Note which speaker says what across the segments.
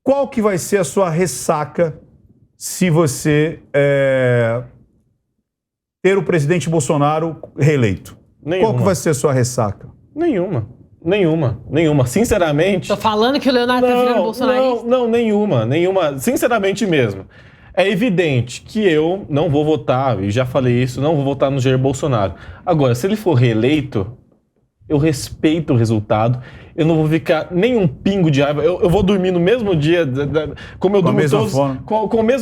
Speaker 1: qual que vai ser a sua ressaca se você ter o presidente Bolsonaro reeleito?
Speaker 2: Nenhuma.
Speaker 1: Qual que vai ser a sua ressaca?
Speaker 2: Nenhuma. Sinceramente...
Speaker 3: Tô falando que o Leonardo tá virando bolsonarista.
Speaker 2: Não, nenhuma. Sinceramente mesmo. É evidente que eu não vou votar, e já falei isso, não vou votar no Jair Bolsonaro. Agora, se ele for reeleito, eu respeito o resultado, eu não vou ficar nem um pingo de raiva, eu vou dormir no mesmo dia, como eu durmo todos,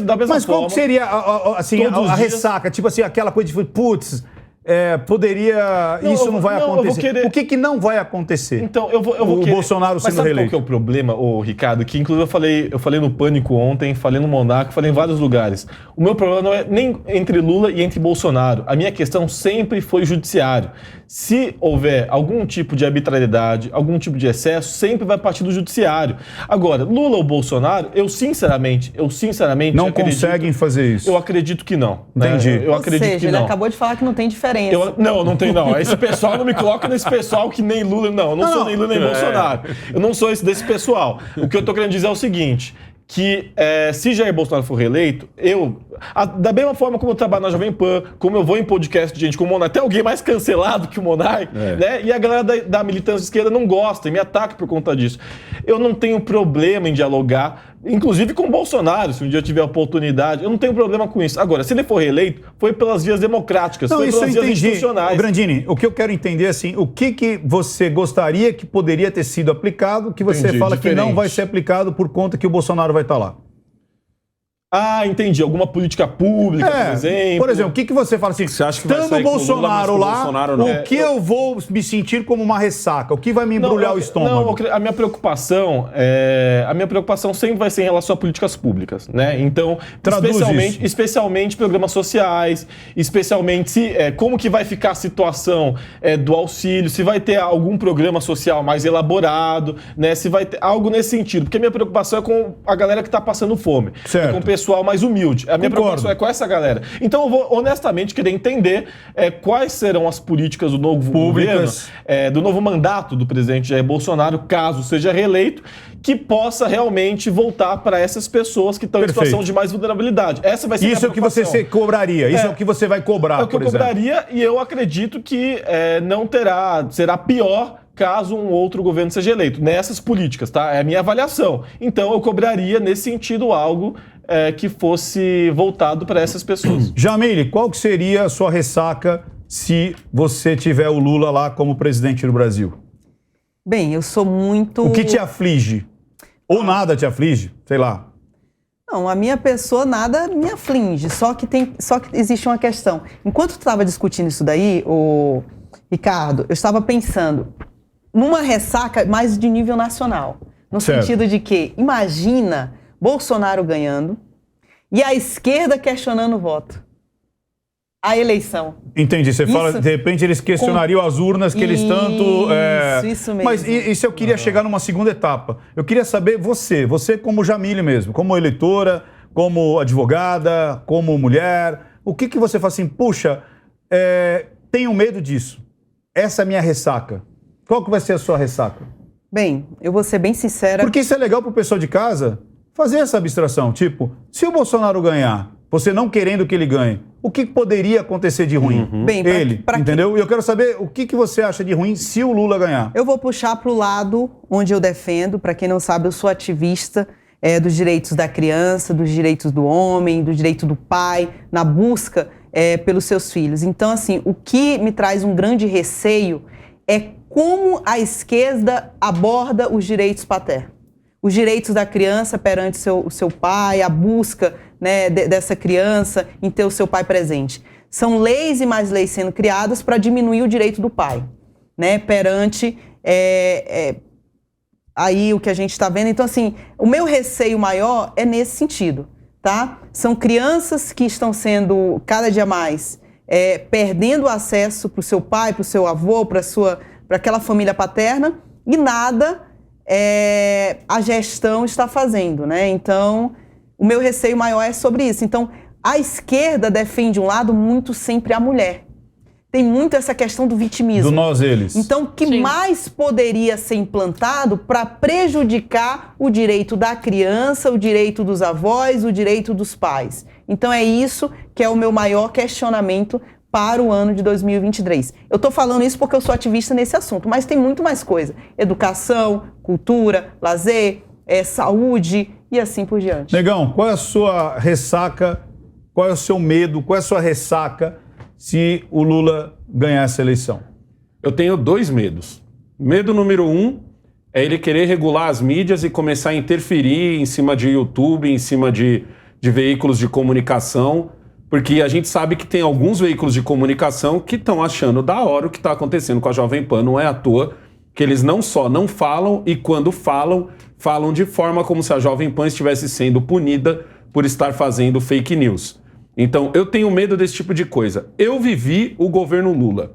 Speaker 2: da mesma forma.
Speaker 1: Mas qual que seria a ressaca? Tipo assim, aquela coisa de, putz... poderia...
Speaker 2: Não,
Speaker 1: isso não vai acontecer.
Speaker 2: Querer...
Speaker 1: O que não vai acontecer?
Speaker 2: Então, eu vou querer...
Speaker 1: Bolsonaro sendo reeleito.
Speaker 2: Mas sabe qual que é o problema, Ricardo? Que inclusive eu falei no Pânico ontem, falei no Monarca, falei em vários lugares. O meu problema não é nem entre Lula e entre Bolsonaro. A minha questão sempre foi judiciário. Se houver algum tipo de arbitrariedade, algum tipo de excesso, sempre vai partir do judiciário. Agora, Lula ou Bolsonaro, eu sinceramente
Speaker 1: não conseguem fazer isso.
Speaker 2: Eu acredito que não.
Speaker 1: Entendi.
Speaker 2: Eu acredito que
Speaker 4: ele
Speaker 2: não.
Speaker 4: acabou de falar que não tem diferença.
Speaker 2: Não tem não. Esse pessoal não me coloca nesse pessoal que nem Lula, não. Eu não sou nem Lula nem Bolsonaro. Eu não sou desse pessoal. O que eu tô querendo dizer é o seguinte, que se Jair Bolsonaro for reeleito, da mesma forma como eu trabalho na Jovem Pan, como eu vou em podcast de gente como o Monark, até alguém mais cancelado que o Monark, né? E a galera da militância esquerda não gosta e me ataca por conta disso. Eu não tenho problema em dialogar, inclusive com o Bolsonaro, se um dia eu tiver a oportunidade, eu não tenho problema com isso. Agora, se ele for reeleito, foi pelas vias democráticas, foi pelas vias institucionais.
Speaker 1: Grandini, o que eu quero entender é assim, o que você gostaria que poderia ter sido aplicado, que você fala que não vai ser aplicado por conta que o Bolsonaro vai estar lá?
Speaker 2: Ah, entendi. Alguma política pública, por exemplo.
Speaker 1: Por exemplo, o que você fala assim,
Speaker 5: você acha que vai sair
Speaker 1: estando o Bolsonaro lá,
Speaker 5: Bolsonaro,
Speaker 1: o que eu vou me sentir como uma ressaca? O que vai me embrulhar o estômago?
Speaker 2: Não, a minha preocupação sempre vai ser em relação a políticas públicas, né? Então, especialmente programas sociais, especialmente como que vai ficar a situação do auxílio, se vai ter algum programa social mais elaborado, né? Se vai ter algo nesse sentido. Porque a minha preocupação é com a galera que está passando fome.
Speaker 1: Certo.
Speaker 2: É com o pessoal mais humilde. A minha preocupação é com essa galera. Então eu vou honestamente querer entender quais serão as políticas do novo governo, do novo mandato do presidente Jair Bolsonaro, caso seja reeleito, que possa realmente voltar para essas pessoas que estão em situação de mais vulnerabilidade. Essa vai ser
Speaker 1: isso é o que você cobraria, isso é o que você vai cobrar,
Speaker 2: é o que eu cobraria, e eu acredito que será pior caso um outro governo seja eleito, nessas políticas, tá? É a minha avaliação. Então eu cobraria nesse sentido algo que fosse voltado para essas pessoas.
Speaker 1: Jamile, qual que seria a sua ressaca se você tiver o Lula lá como presidente do Brasil?
Speaker 4: Bem, eu sou muito...
Speaker 1: O que te aflige? Ou nada te aflige? Sei lá.
Speaker 4: Não, a minha pessoa nada me aflige, só que existe uma questão. Enquanto tu estava discutindo isso daí, Ricardo, eu estava pensando numa ressaca mais de nível nacional. No sentido de que, imagina Bolsonaro ganhando e a esquerda questionando o voto. A eleição.
Speaker 1: Entendi. Você fala, de repente, eles questionariam as urnas que eles tanto...
Speaker 4: Isso mesmo.
Speaker 1: Mas isso eu queria chegar numa segunda etapa. Eu queria saber você como Jamile mesmo, como eleitora, como advogada, como mulher, o que você fala assim, puxa, tenho medo disso. Essa é a minha ressaca. Qual que vai ser a sua ressaca?
Speaker 4: Bem, eu vou ser bem sincera...
Speaker 1: Porque isso é legal pro pessoal de casa fazer essa abstração. Tipo, se o Bolsonaro ganhar, você não querendo que ele ganhe, o que poderia acontecer de ruim?
Speaker 4: Bem,
Speaker 1: entendeu? E eu quero saber o que você acha de ruim se o Lula ganhar.
Speaker 4: Eu vou puxar pro lado onde eu defendo. Para quem não sabe, eu sou ativista dos direitos da criança, dos direitos do homem, do direito do pai, na busca pelos seus filhos. Então, assim, o que me traz um grande receio é como a esquerda aborda os direitos paternos. Os direitos da criança perante o seu pai, a busca, né, dessa criança em ter o seu pai presente. São leis e mais leis sendo criadas para diminuir o direito do pai, né, perante aí o que a gente está vendo. Então, assim, o meu receio maior é nesse sentido, tá? São crianças que estão sendo cada dia mais perdendo acesso para o seu pai, para o seu avô, para aquela família paterna, e nada a gestão está fazendo, né? Então, o meu receio maior é sobre isso. Então, a esquerda defende um lado muito sempre a mulher. tem muito essa questão do vitimismo.
Speaker 1: Do nós eles.
Speaker 4: Então, o que mais poderia ser implantado para prejudicar o direito da criança, o direito dos avós, o direito dos pais? Então, é isso que é o meu maior questionamento para o ano de 2023. Eu estou falando isso porque eu sou ativista nesse assunto, mas tem muito mais coisa. Educação, cultura, lazer, saúde e assim por diante.
Speaker 1: Negão, qual é a sua ressaca, qual é o seu medo, qual é a sua ressaca se o Lula ganhar essa eleição?
Speaker 5: Eu tenho 2 medos. Medo número 1 é ele querer regular as mídias e começar a interferir em cima de YouTube, em cima de veículos de comunicação, porque a gente sabe que tem alguns veículos de comunicação que estão achando da hora o que está acontecendo com a Jovem Pan. Não é à toa que eles não só não falam e quando falam de forma como se a Jovem Pan estivesse sendo punida por estar fazendo fake news. Então, eu tenho medo desse tipo de coisa. Eu vivi o governo Lula,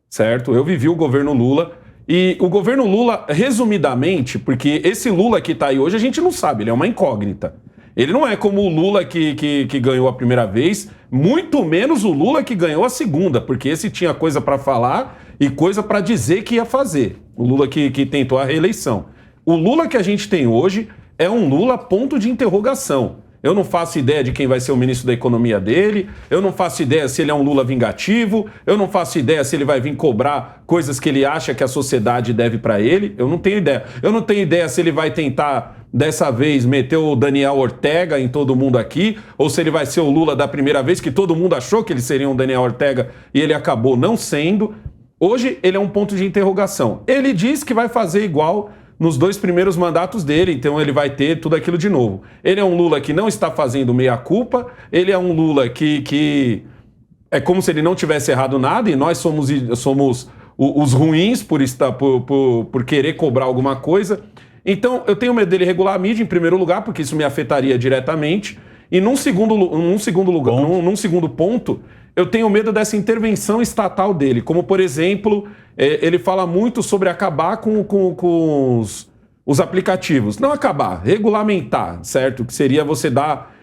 Speaker 5: certo? Eu vivi o governo Lula. E o governo Lula, resumidamente, porque esse Lula que está aí hoje, a gente não sabe, ele é uma incógnita. Ele não é como o Lula que ganhou a primeira vez, muito menos o Lula que ganhou a segunda, porque esse tinha coisa para falar e coisa para dizer que ia fazer. O Lula que tentou a reeleição. O Lula que a gente tem hoje é um Lula ponto de interrogação. Eu não faço ideia de quem vai ser o ministro da economia dele, eu não faço ideia se ele é um Lula vingativo, eu não faço ideia se ele vai vir cobrar coisas que ele acha que a sociedade deve para ele, eu não tenho ideia. Eu não tenho ideia se ele vai tentar, dessa vez, meter o Daniel Ortega em todo mundo aqui, ou se ele vai ser o Lula da primeira vez, que todo mundo achou que ele seria um Daniel Ortega e ele acabou não sendo. Hoje ele é um ponto de interrogação. Ele diz que vai fazer igual nos 2 primeiros mandatos dele, então ele vai ter tudo aquilo de novo. Ele é um Lula que não está fazendo meia-culpa, ele é um Lula que é como se ele não tivesse errado nada, e nós somos os ruins por querer cobrar alguma coisa. Então eu tenho medo dele regular a mídia, em primeiro lugar, porque isso me afetaria diretamente, e num segundo ponto, eu tenho medo dessa intervenção estatal dele, como, por exemplo, ele fala muito sobre acabar com os aplicativos. Não acabar, regulamentar, certo? Que seria você dar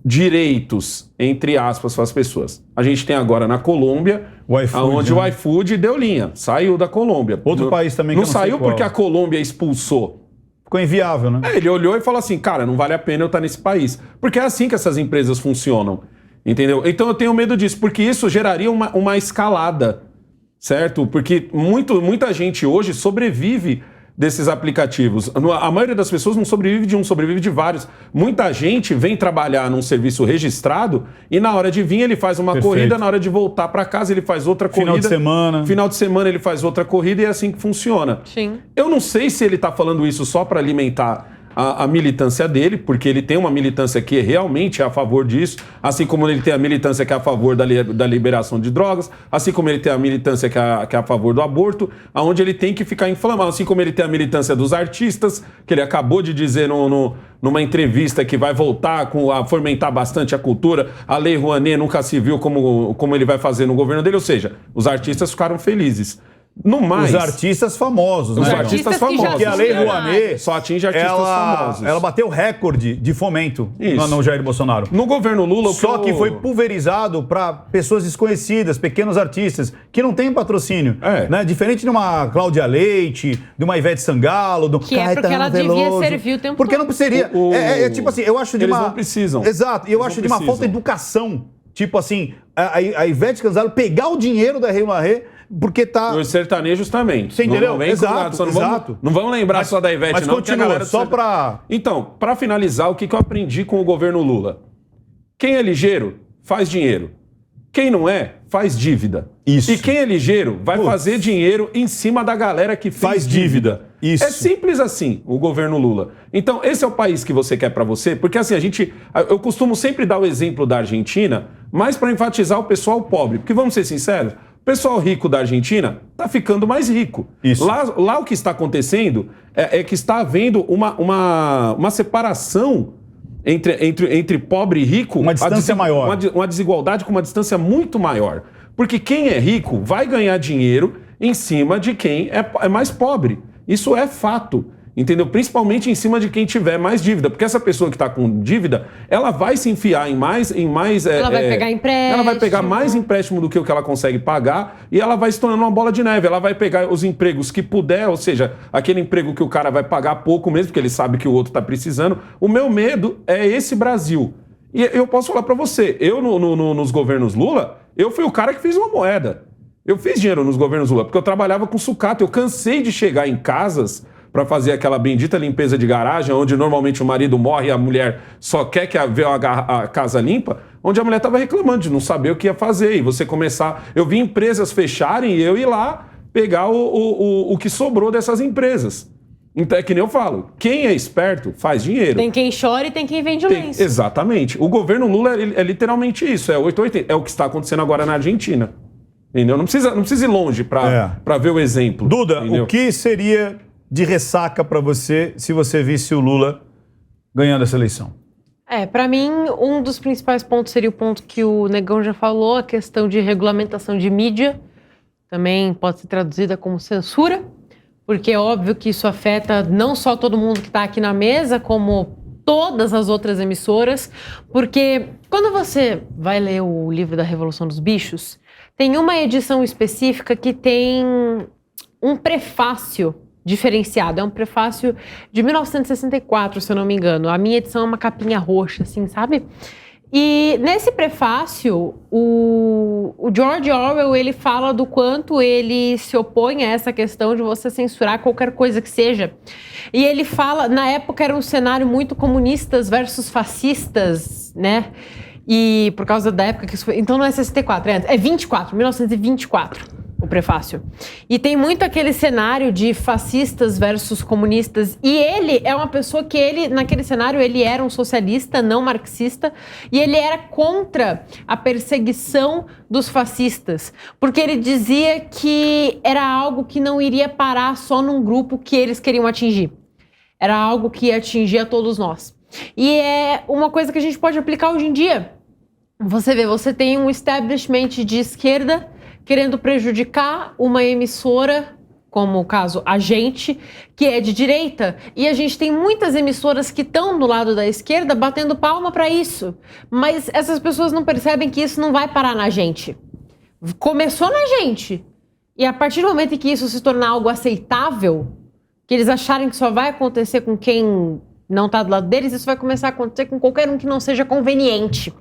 Speaker 5: direitos, entre aspas, para as pessoas. A gente tem agora na Colômbia, onde o iFood deu linha, saiu da Colômbia.
Speaker 1: Outro país também que
Speaker 5: não saiu porque a Colômbia expulsou.
Speaker 1: Ficou inviável, né?
Speaker 5: Ele olhou e falou assim, cara, não vale a pena eu estar nesse país. Porque é assim que essas empresas funcionam. Entendeu? Então eu tenho medo disso, porque isso geraria uma escalada, certo? Porque muita gente hoje sobrevive desses aplicativos. A maioria das pessoas não sobrevive de um, sobrevive de vários. Muita gente vem trabalhar num serviço registrado e na hora de vir ele faz uma corrida, na hora de voltar para casa ele faz outra corrida. Final de semana ele faz outra corrida e é assim que funciona.
Speaker 3: Sim.
Speaker 5: Eu não sei se ele está falando isso só para alimentar a militância dele, porque ele tem uma militância que realmente é a favor disso, assim como ele tem a militância que é a favor da liberação de drogas, assim como ele tem a militância que é a favor do aborto, onde ele tem que ficar inflamado, assim como ele tem a militância dos artistas, que ele acabou de dizer numa entrevista que vai voltar a fomentar bastante a cultura, a Lei Rouanet nunca se viu como ele vai fazer no governo dele, ou seja, os artistas ficaram felizes. No mais,
Speaker 1: os artistas famosos, né?
Speaker 5: Os artistas famosos.
Speaker 1: Porque a Lei Rouanet
Speaker 5: só atinge artistas famosos.
Speaker 1: Ela bateu recorde de fomento no Jair Bolsonaro.
Speaker 5: No governo Lula...
Speaker 1: Só que foi pulverizado para pessoas desconhecidas, pequenos artistas, que não têm patrocínio. Né? Diferente de uma Cláudia Leite, de uma Ivete Sangalo, do
Speaker 3: que é porque ela devia servir o tempo todo.
Speaker 1: Porque não precisaria. Tipo assim, eu acho de
Speaker 5: Eles não precisam.
Speaker 1: Exato. E eu acho de uma falta de educação. Tipo assim, a Ivete Sangalo pegar o dinheiro da Lei Rouanet porque tá...
Speaker 5: Os sertanejos também.
Speaker 1: Você entendeu? Exato.
Speaker 5: Não vamos lembrar só da Ivete,
Speaker 1: mas
Speaker 5: não.
Speaker 1: Continua, só pra...
Speaker 5: Então, pra finalizar, o que eu aprendi com o governo Lula? Quem é ligeiro, faz dinheiro. Quem não é, faz dívida.
Speaker 1: Isso.
Speaker 5: E quem é ligeiro vai fazer dinheiro em cima da galera que faz dívida.
Speaker 1: Isso.
Speaker 5: É simples assim, o governo Lula. Então, esse é o país que você quer pra você? Porque assim, eu costumo sempre dar o exemplo da Argentina, mas pra enfatizar o pessoal pobre. Porque vamos ser sinceros, o pessoal rico da Argentina está ficando mais rico.
Speaker 1: Isso.
Speaker 5: Lá o que está acontecendo é que está havendo uma separação entre pobre e rico.
Speaker 1: Uma distância maior.
Speaker 5: Uma desigualdade com uma distância muito maior. Porque quem é rico vai ganhar dinheiro em cima de quem é mais pobre. Isso é fato. Entendeu? Principalmente em cima de quem tiver mais dívida. Porque essa pessoa que está com dívida, ela vai se enfiar em mais...
Speaker 3: Ela vai pegar empréstimo.
Speaker 5: Ela vai pegar mais empréstimo do que o que ela consegue pagar e ela vai se tornando uma bola de neve. Ela vai pegar os empregos que puder, ou seja, aquele emprego que o cara vai pagar pouco mesmo, porque ele sabe que o outro está precisando. O meu medo é esse Brasil. E eu posso falar para você, eu nos governos Lula, eu fui o cara que fiz uma moeda. Eu fiz dinheiro nos governos Lula, porque eu trabalhava com sucata. Eu cansei de chegar em casas para fazer aquela bendita limpeza de garagem, onde normalmente o marido morre e a mulher só quer ver a casa limpa, onde a mulher estava reclamando de não saber o que ia fazer. E você começar... Eu vi empresas fecharem e eu ir lá pegar o que sobrou dessas empresas. Então é que nem eu falo, quem é esperto faz dinheiro.
Speaker 3: Tem quem chora e tem quem vende lenço.
Speaker 5: Exatamente. O governo Lula é literalmente isso, é 880. É o que está acontecendo agora na Argentina. Entendeu? Não precisa ir longe para ver o exemplo.
Speaker 1: Duda,
Speaker 5: entendeu?
Speaker 1: o que seria de ressaca para você se você visse o Lula ganhando essa eleição?
Speaker 3: Para mim, um dos principais pontos seria o ponto que o Negão já falou, a questão de regulamentação de mídia. Também pode ser traduzida como censura, porque é óbvio que isso afeta não só todo mundo que está aqui na mesa, como todas as outras emissoras, porque quando você vai ler o livro da Revolução dos Bichos, tem uma edição específica que tem um prefácio diferenciado. É um prefácio de 1964, se eu não me engano. A minha edição é uma capinha roxa, assim, sabe? E nesse prefácio, o George Orwell, ele fala do quanto ele se opõe a essa questão de você censurar qualquer coisa que seja. E ele fala, na época era um cenário muito comunistas versus fascistas, né? E por causa da época que isso foi... Então não é 64, é 1924. O prefácio. E tem muito aquele cenário de fascistas versus comunistas. E ele é uma pessoa que naquele cenário, ele era um socialista, não marxista, e ele era contra a perseguição dos fascistas, porque ele dizia que era algo que não iria parar só num grupo que eles queriam atingir. Era algo que ia atingir a todos nós. E é uma coisa que a gente pode aplicar hoje em dia. Você vê, você tem um establishment de esquerda querendo prejudicar uma emissora, como o caso a gente, que é de direita, e a gente tem muitas emissoras que estão do lado da esquerda batendo palma para isso, mas essas pessoas não percebem que isso não vai parar na gente. Começou na gente, e a partir do momento em que isso se tornar algo aceitável, que eles acharem que só vai acontecer com quem não está do lado deles, isso vai começar a acontecer com qualquer um que não seja conveniente.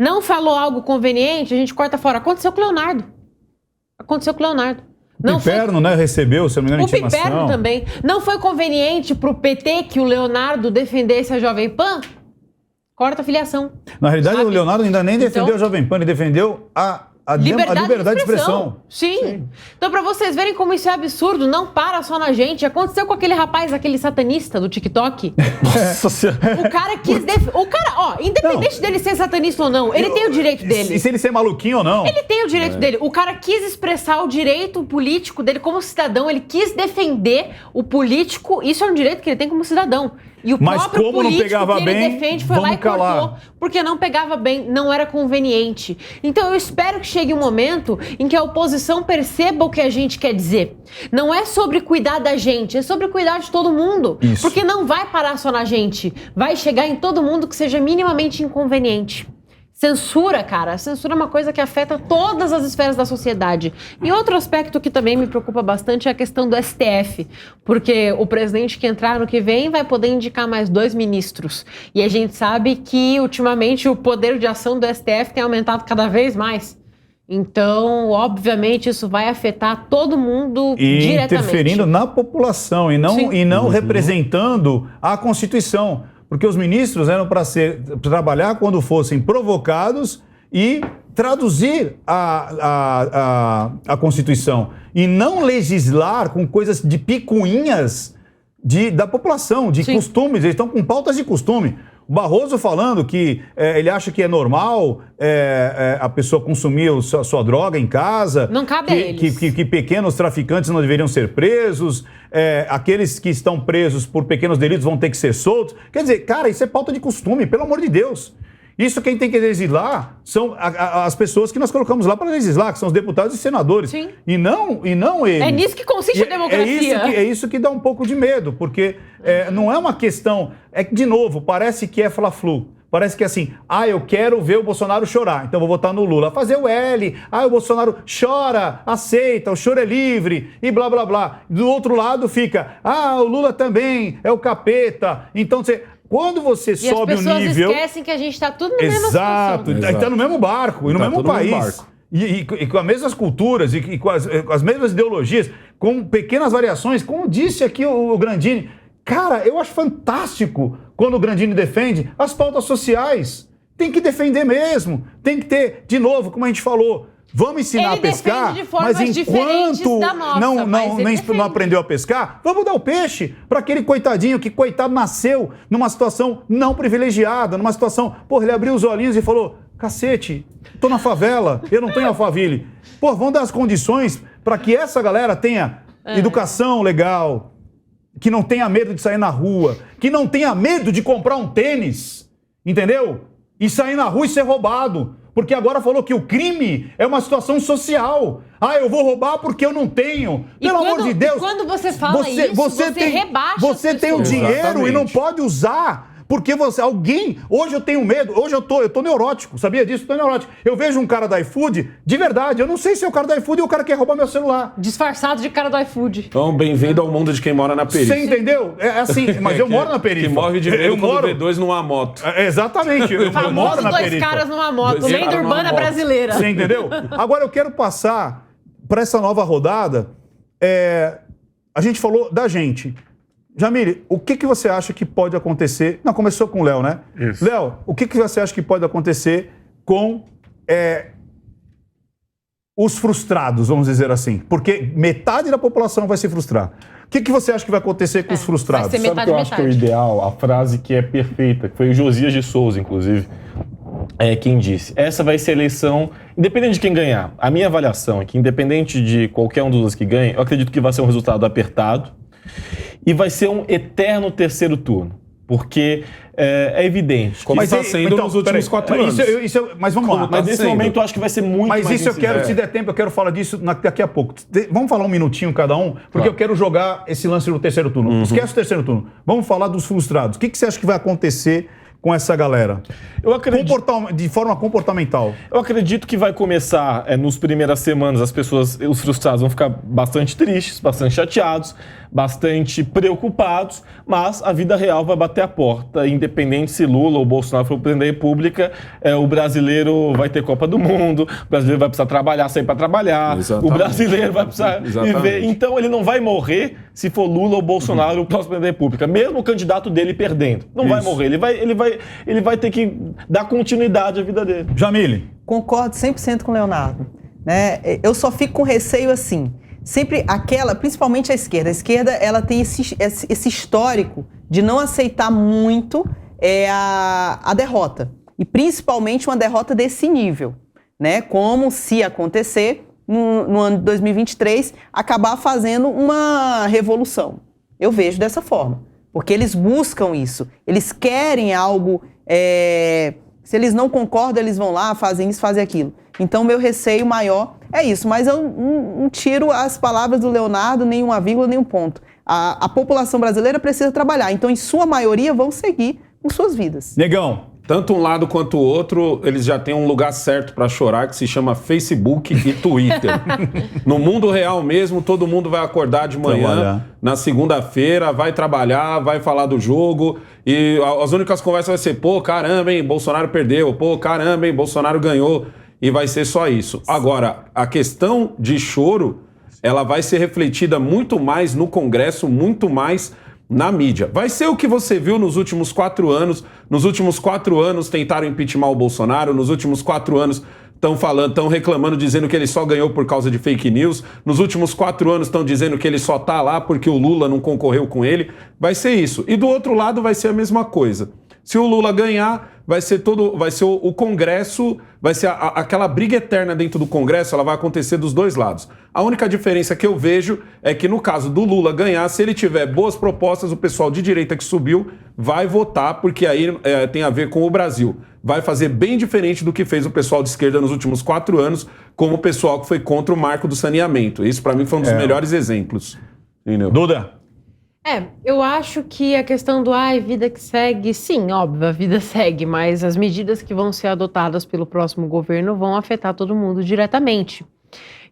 Speaker 3: Não falou algo conveniente, a gente corta fora. Aconteceu com o Leonardo.
Speaker 1: O Piperno, né, recebeu, se não me engano,
Speaker 3: intimação. O Piperno também. Não foi conveniente pro PT que o Leonardo defendesse a Jovem Pan? Corta a filiação.
Speaker 1: Na realidade, o Leonardo ainda nem defendeu a Jovem Pan, ele defendeu a liberdade de expressão.
Speaker 3: Sim. Então, pra vocês verem como isso é absurdo, não para só na gente. Aconteceu com aquele rapaz, aquele satanista do TikTok.
Speaker 5: Nossa Senhora.
Speaker 3: O cara quis... O cara, independente dele ser satanista ou não, ele tem o direito dele.
Speaker 1: E se ele ser maluquinho ou não.
Speaker 3: Ele tem o direito dele. O cara quis expressar o direito político dele como cidadão. Ele quis defender o político. Isso é um direito que ele tem como cidadão. E o
Speaker 1: Mas
Speaker 3: próprio
Speaker 1: como
Speaker 3: político
Speaker 1: não pegava
Speaker 3: que ele
Speaker 1: bem,
Speaker 3: defende foi lá e cortou. Porque não pegava bem, não era conveniente. Então eu espero que chegue um momento em que a oposição perceba o que a gente quer dizer. Não é sobre cuidar da gente, é sobre cuidar de todo mundo.
Speaker 1: Isso.
Speaker 3: Porque não vai parar só na gente. Vai chegar em todo mundo que seja minimamente inconveniente. Censura, cara. Censura é uma coisa que afeta todas as esferas da sociedade. E outro aspecto que também me preocupa bastante é a questão do STF. Porque o presidente que entrar no que vem vai poder indicar mais 2 ministros. E a gente sabe que, ultimamente, o poder de ação do STF tem aumentado cada vez mais. Então, obviamente, isso vai afetar todo mundo diretamente.
Speaker 1: Interferindo na população e não representando a Constituição. Porque os ministros eram para trabalhar quando fossem provocados e traduzir a Constituição. E não legislar com coisas de picuinhas da população, de costumes. Eles estão com pautas de costume. O Barroso falando que ele acha que é normal a pessoa consumir sua droga em casa.
Speaker 3: Não cabe a eles.
Speaker 1: Que pequenos traficantes não deveriam ser presos. Aqueles que estão presos por pequenos delitos vão ter que ser soltos. Quer dizer, cara, isso é pauta de costume, pelo amor de Deus. Isso quem tem que legislar são as pessoas que nós colocamos lá para legislar, que são os deputados e senadores.
Speaker 3: Sim.
Speaker 1: E não eles.
Speaker 3: É nisso que consiste a democracia.
Speaker 1: É isso que dá um pouco de medo, porque não é uma questão... É que, de novo, parece que é fla-flu. Parece que é assim, eu quero ver o Bolsonaro chorar, então vou votar no Lula. Fazer o L, o Bolsonaro chora, aceita, o choro é livre, e blá, blá, blá. Do outro lado fica, o Lula também é o capeta. Então, quando você sobe o nível...
Speaker 3: E as pessoas esquecem que a gente está tudo no mesmo
Speaker 1: Exato, está no mesmo barco, e no mesmo país. E com as mesmas culturas, e com as mesmas ideologias, com pequenas variações, como disse aqui o Grandini. Cara, eu acho fantástico quando o Grandini defende as pautas sociais. Tem que defender mesmo. Tem que ter, de novo, como a gente falou, vamos ensinar a pescar, mas enquanto não aprendeu a pescar, vamos dar o peixe para aquele coitadinho que, coitado, nasceu numa situação não privilegiada, numa situação... Pô, ele abriu os olhinhos e falou, cacete, tô na favela, eu não tô em Alphaville. Pô, vamos dar as condições para que essa galera tenha educação legal, que não tenha medo de sair na rua, que não tenha medo de comprar um tênis, entendeu? E sair na rua e ser roubado. Porque agora falou que o crime é uma situação social. Eu vou roubar porque eu não tenho. Pelo amor de Deus.
Speaker 3: Quando você fala isso, você rebaixa
Speaker 1: Você tem o dinheiro. Exatamente. E não pode usar. Porque hoje eu tenho medo, hoje eu tô neurótico, sabia disso? Eu tô neurótico. Eu vejo um cara da iFood, de verdade, eu não sei se é o cara da iFood ou o cara que quer roubar meu celular.
Speaker 3: Disfarçado de cara do iFood.
Speaker 5: Então, bem-vindo ao mundo de quem mora na periferia.
Speaker 1: Você entendeu? É assim, mas eu moro na periferia.
Speaker 5: Que morre de medo quando vê dois numa moto.
Speaker 1: Exatamente, eu moro na periferia.
Speaker 3: Dois caras numa moto, lenda urbana brasileira.
Speaker 1: Você entendeu? Agora eu quero passar para essa nova rodada, a gente falou da gente. Jamile, o que você acha que pode acontecer... Não, começou com o Léo, né?
Speaker 2: Isso.
Speaker 1: Léo, o que você acha que pode acontecer com os frustrados, vamos dizer assim? Porque metade da população vai se frustrar. O que você acha que vai acontecer com os frustrados?
Speaker 3: Vai ser
Speaker 2: Sabe o que eu acho que é o ideal? A frase que é perfeita, que foi o Josias de Souza, inclusive, quem disse. Essa vai ser a eleição, independente de quem ganhar. A minha avaliação é que, independente de qualquer um dos dois que ganhe, eu acredito que vai ser um resultado apertado, e vai ser um eterno terceiro turno. Porque é evidente.
Speaker 5: Como está sendo nos últimos 4 anos.
Speaker 1: Mas vamos lá.
Speaker 2: Mas nesse momento eu acho que vai ser muito mais
Speaker 1: Mas isso eu quero, se der tempo, eu quero falar disso daqui a pouco. Vamos falar um minutinho cada um, porque eu quero jogar esse lance no terceiro turno. Esquece o terceiro turno. Vamos falar dos frustrados. O que você acha que vai acontecer com essa galera?
Speaker 2: Eu acredito...
Speaker 1: De forma comportamental.
Speaker 2: Eu acredito que vai começar, nos primeiras semanas, os frustrados vão ficar bastante tristes, bastante chateados, bastante preocupados, mas a vida real vai bater a porta. Independente se Lula ou Bolsonaro for presidente da República, o brasileiro vai ter Copa do Mundo, o brasileiro vai precisar trabalhar, sair para trabalhar, o brasileiro vai precisar viver. Então ele não vai morrer se for Lula ou Bolsonaro o próximo presidente da República, mesmo o candidato dele perdendo. Não vai morrer, ele vai ter que dar continuidade à vida dele.
Speaker 1: Jamile.
Speaker 4: Concordo 100% com o Leonardo. Né? Eu só fico com receio assim. Sempre principalmente a esquerda, ela tem esse histórico de não aceitar muito a derrota. E principalmente uma derrota desse nível. Né? Como se acontecer, no ano de 2023, acabar fazendo uma revolução. Eu vejo dessa forma. Porque eles buscam isso. Eles querem algo... se eles não concordam, eles vão lá, fazem isso, fazem aquilo. Então, meu receio maior é isso. Mas eu não tiro as palavras do Leonardo, nem uma vírgula, nem um ponto. A população brasileira precisa trabalhar. Então, em sua maioria, vão seguir com suas vidas.
Speaker 1: Negão.
Speaker 5: Tanto um lado quanto o outro, eles já têm um lugar certo para chorar, que se chama Facebook e Twitter. No mundo real mesmo, todo mundo vai acordar de manhã, na segunda-feira, vai trabalhar, vai falar do jogo, e as únicas conversas vai ser, pô, caramba, hein, Bolsonaro perdeu, pô, caramba, hein, Bolsonaro ganhou, e vai ser só isso. Agora, a questão de choro, ela vai ser refletida muito mais no Congresso, muito mais na mídia. Vai ser o que você viu nos últimos 4 anos. Nos últimos 4 anos tentaram impeachment o Bolsonaro. Nos últimos 4 anos estão reclamando, dizendo que ele só ganhou por causa de fake news. Nos últimos 4 anos estão dizendo que ele só tá lá porque o Lula não concorreu com ele. Vai ser isso. E do outro lado vai ser a mesma coisa. Se o Lula ganhar, vai ser o Congresso, vai ser aquela briga eterna dentro do Congresso, ela vai acontecer dos dois lados. A única diferença que eu vejo é que no caso do Lula ganhar, se ele tiver boas propostas, o pessoal de direita que subiu vai votar, porque aí tem a ver com o Brasil. Vai fazer bem diferente do que fez o pessoal de esquerda nos últimos 4 anos, como o pessoal que foi contra o marco do saneamento. Isso, para mim, foi um dos melhores exemplos. Entendeu?
Speaker 1: Duda?
Speaker 3: Eu acho que a questão do vida que segue, sim, óbvio, a vida segue, mas as medidas que vão ser adotadas pelo próximo governo vão afetar todo mundo diretamente.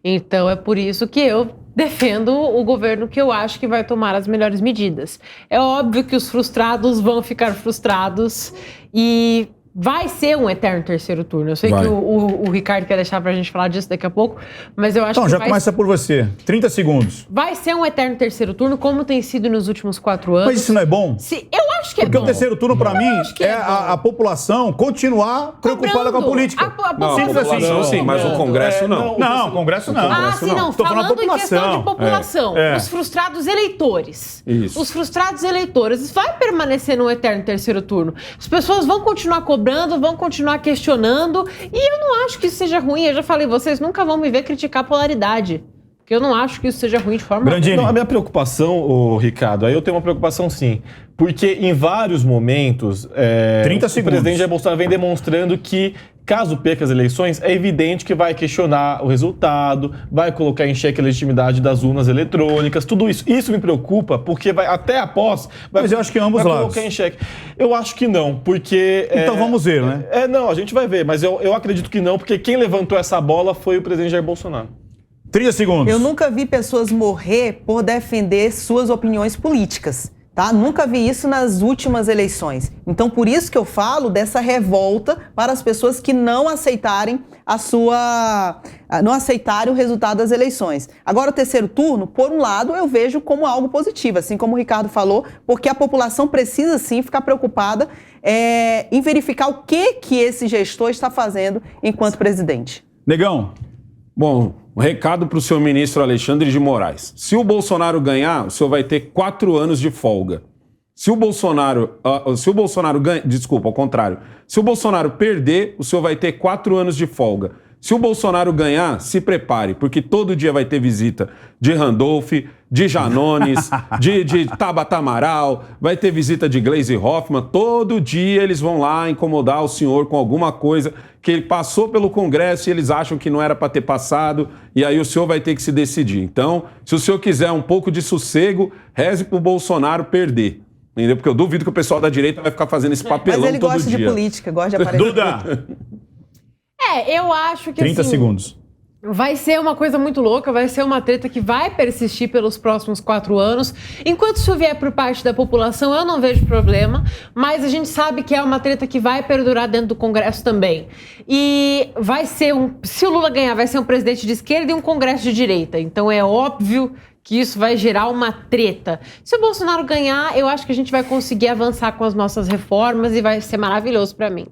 Speaker 3: Então é por isso que eu defendo o governo que eu acho que vai tomar as melhores medidas. É óbvio que os frustrados vão ficar frustrados e vai ser um eterno terceiro turno. Eu sei que o Ricardo quer deixar pra gente falar disso daqui a pouco, mas eu acho que
Speaker 1: Então, já começa por você. 30 segundos.
Speaker 3: vai ser um eterno terceiro turno, como tem sido nos últimos 4 anos.
Speaker 1: Mas isso não é bom?
Speaker 3: Eu acho que é
Speaker 1: Porque
Speaker 3: bom.
Speaker 1: o terceiro turno, pra mim,
Speaker 3: que
Speaker 1: é
Speaker 3: é bom.
Speaker 1: a população continuar preocupada com a política.
Speaker 5: Não, a
Speaker 1: Simples assim.
Speaker 5: população sim, mas o Congresso não.
Speaker 1: Não, o Congresso não.
Speaker 3: Sim, não.
Speaker 1: Tô falando
Speaker 3: Falando em questão
Speaker 1: população.
Speaker 3: de população, os frustrados eleitores.
Speaker 5: Isso.
Speaker 3: Os frustrados eleitores vai permanecer no eterno terceiro turno. As pessoas vão continuar cobrando, vão continuar questionando, e eu não acho que isso seja ruim. Eu já falei, vocês nunca vão me ver criticar a polaridade. Porque eu não acho que isso seja ruim de forma
Speaker 1: Brandini.
Speaker 2: Não, a minha preocupação, Ricardo, aí eu tenho uma preocupação sim. Porque em vários momentos,
Speaker 1: 30
Speaker 2: o
Speaker 1: segundos.
Speaker 2: presidente Jair Bolsonaro vem demonstrando que, caso perca as eleições, é evidente que vai questionar o resultado, vai colocar em xeque a legitimidade das urnas eletrônicas, tudo isso. Isso me preocupa, porque vai até após...
Speaker 1: Mas eu acho que ambos
Speaker 2: vai
Speaker 1: lados.
Speaker 2: colocar em xeque. Eu acho que não, porque...
Speaker 1: Então vamos ver, né?
Speaker 2: Não, a gente vai ver, mas eu acredito que não, porque quem levantou essa bola foi o presidente Jair Bolsonaro.
Speaker 1: 30 segundos.
Speaker 4: Eu nunca vi pessoas morrer por defender suas opiniões políticas, tá? Nunca vi isso nas últimas eleições. Então, por isso que eu falo dessa revolta para as pessoas que não aceitarem não aceitarem o resultado das eleições. Agora, o terceiro turno, por um lado, eu vejo como algo positivo, assim como o Ricardo falou, porque a população precisa, sim, ficar preocupada em verificar o que esse gestor está fazendo enquanto presidente.
Speaker 1: Negão.
Speaker 5: Bom, um recado para o seu ministro Alexandre de Moraes. Se o Bolsonaro ganhar, o senhor vai ter 4 anos de folga. Se o Bolsonaro ganhar, desculpa, ao contrário. Se o Bolsonaro perder, o senhor vai ter 4 anos de folga. Se o Bolsonaro ganhar, se prepare, porque todo dia vai ter visita de Randolph, de Janones, de Tabata Amaral, vai ter visita de Gleisi Hoffmann. Todo dia eles vão lá incomodar o senhor com alguma coisa que ele passou pelo Congresso e eles acham que não era para ter passado, e aí o senhor vai ter que se decidir. Então, se o senhor quiser um pouco de sossego, reze para o Bolsonaro perder. Entendeu? Porque eu duvido que o pessoal da direita vai ficar fazendo esse papelão todo dia.
Speaker 4: Mas ele gosta de política, gosta de aparecer.
Speaker 1: Duda.
Speaker 3: eu acho que
Speaker 1: 30
Speaker 3: assim,
Speaker 1: segundos.
Speaker 3: vai ser uma coisa muito louca, vai ser uma treta que vai persistir pelos próximos 4 anos. Enquanto isso vier por parte da população, eu não vejo problema, mas a gente sabe que é uma treta que vai perdurar dentro do Congresso também. E vai ser se o Lula ganhar, vai ser um presidente de esquerda e um Congresso de direita. Então é óbvio que isso vai gerar uma treta. Se o Bolsonaro ganhar, eu acho que a gente vai conseguir avançar com as nossas reformas e vai ser maravilhoso para mim.